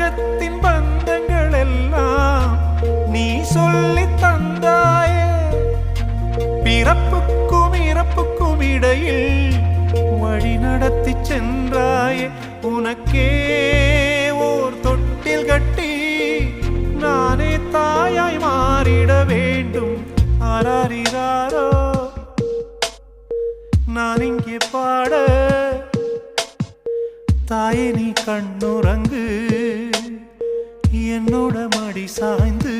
உலகத்தின் பந்தங்கள் எல்லாம் நீ சொல்லி தந்தாயே. பிறப்புக்கும் இறப்புக்கும் இடையில் வழி நடத்தி சென்றாயே. உனக்கே ஓர் தொட்டில் கட்டி நானே தாயாய் மாறிட வேண்டும். ஆராரிராரோ நான் இங்கே பாட, தாயே நீ கண்ணுறங்கு, என்னோட மடி சாய்ந்து